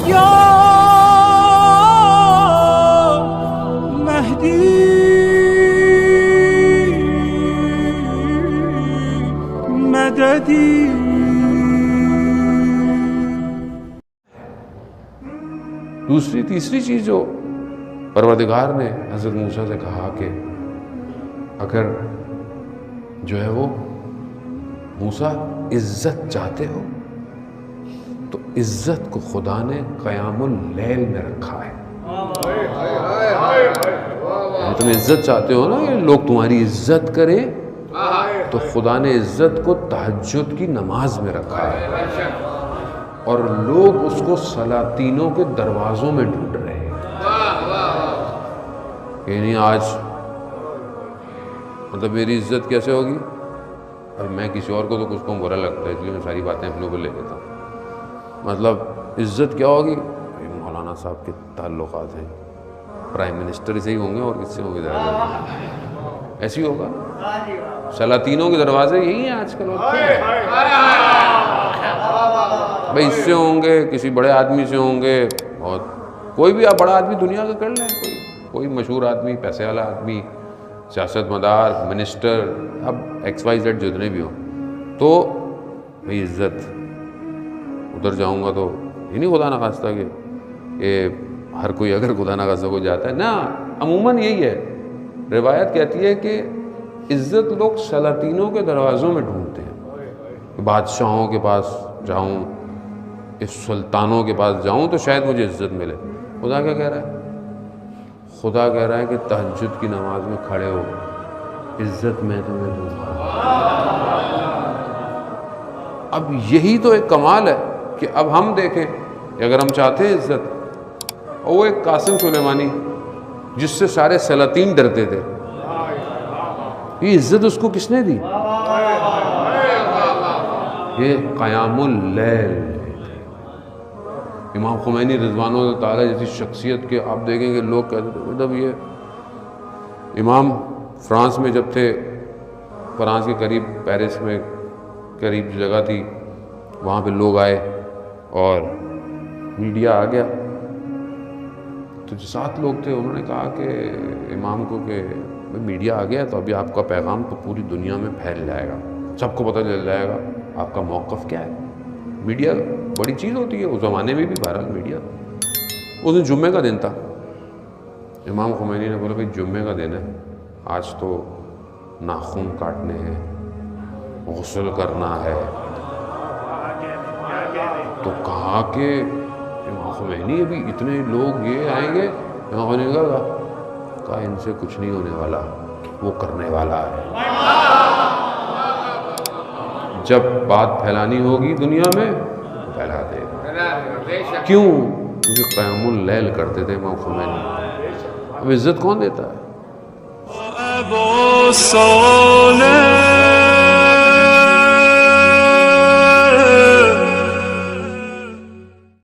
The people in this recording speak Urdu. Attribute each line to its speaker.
Speaker 1: یا مہدی مددی.
Speaker 2: دوسری تیسری چیز جو پروردگار نے حضرت موسیٰ سے کہا کہ اگر جو ہے وہ موسیٰ عزت چاہتے ہو تو عزت کو خدا نے قیام اللیل میں رکھا ہے. تم عزت چاہتے ہو نا کہ لوگ تمہاری عزت کریں تو خدا نے عزت کو تہجد کی نماز میں رکھا ہے اور لوگ اس کو سلاطینوں کے دروازوں میں ڈھونڈ رہے ہیں. یعنی آج مطلب میری عزت کیسے ہوگی اور میں کسی اور کو تو کچھ کو برا لگتا ہے اس لیے میں ساری باتیں اپنے کو لے لیتا ہوں. مطلب عزت کیا ہوگی؟ مولانا صاحب کے تعلقات ہیں پرائم منسٹر سے ہی ہوں گے اور کس سے ہوں گے؟ ایسے ہی ہوگا. سلاطینوں کے دروازے یہی ہیں آج کل. بھائی اس سے ہوں گے، کسی بڑے آدمی سے ہوں گے، بہت کوئی بھی آپ بڑا آدمی دنیا کا کر لیں، کوئی مشہور آدمی، پیسے والا آدمی، سیاست مدار، منسٹر، اب ایکس وائی زیڈ جتنے بھی ہوں تو بھائی عزت. ادھر جاؤں گا تو یہ نہیں خدا نخواستہ کہ یہ ہر کوئی اگر خدا نخواستہ کو جاتا ہے نا، عموماً یہی ہے. روایت کہتی ہے کہ عزت لوگ سلاطینوں کے دروازوں میں ڈھونڈتے ہیں. بادشاہوں کے پاس جاؤں، اس سلطانوں کے پاس جاؤں تو شاید مجھے عزت ملے. خدا کیا کہہ رہا ہے؟ خدا کہہ رہا ہے کہ تہجد کی نماز میں کھڑے ہو، عزت میں تمہیں دوں گا. اب یہی تو ایک کمال ہے کہ اب ہم دیکھیں کہ اگر ہم چاہتے ہیں عزت، اور وہ ایک قاسم سلیمانی جس سے سارے سلاطین ڈرتے تھے، یہ عزت اس کو کس نے دی؟ یہ قیام اللیل. امام خمینی رضوان اللہ تعالیٰ جیسی شخصیت کے آپ دیکھیں کہ لوگ کہتے تھے مطلب یہ امام فرانس میں جب تھے، فرانس کے قریب پیرس میں قریب جگہ تھی، وہاں پہ لوگ آئے اور میڈیا آ گیا تو جو 7 لوگ تھے انہوں نے کہا کہ امام کو کہ میڈیا آ گیا تو ابھی آپ کا پیغام تو پوری دنیا میں پھیل جائے گا، سب کو پتہ چل جائے گا آپ کا موقف کیا ہے. میڈیا بڑی چیز ہوتی ہے اس زمانے میں بھی. بہرحال میڈیا اس دن جمعے کا دن تھا. امام خمینی نے بولا بھائی جمعے کا دن ہے، آج تو ناخن کاٹنے ہیں، غسل کرنا ہے. تو کہا کہ امام خمینی ابھی اتنے لوگ یہ آئیں گے؟ امام خمینی نے کہا ان سے کچھ نہیں ہونے والا، وہ کرنے والا ہے. جب بات پھیلانی ہوگی دنیا میں پھیلا دے گا. کیوں؟ کیونکہ قیام اللیل کرتے تھے امام خمینی. اب عزت کون دیتا ہے؟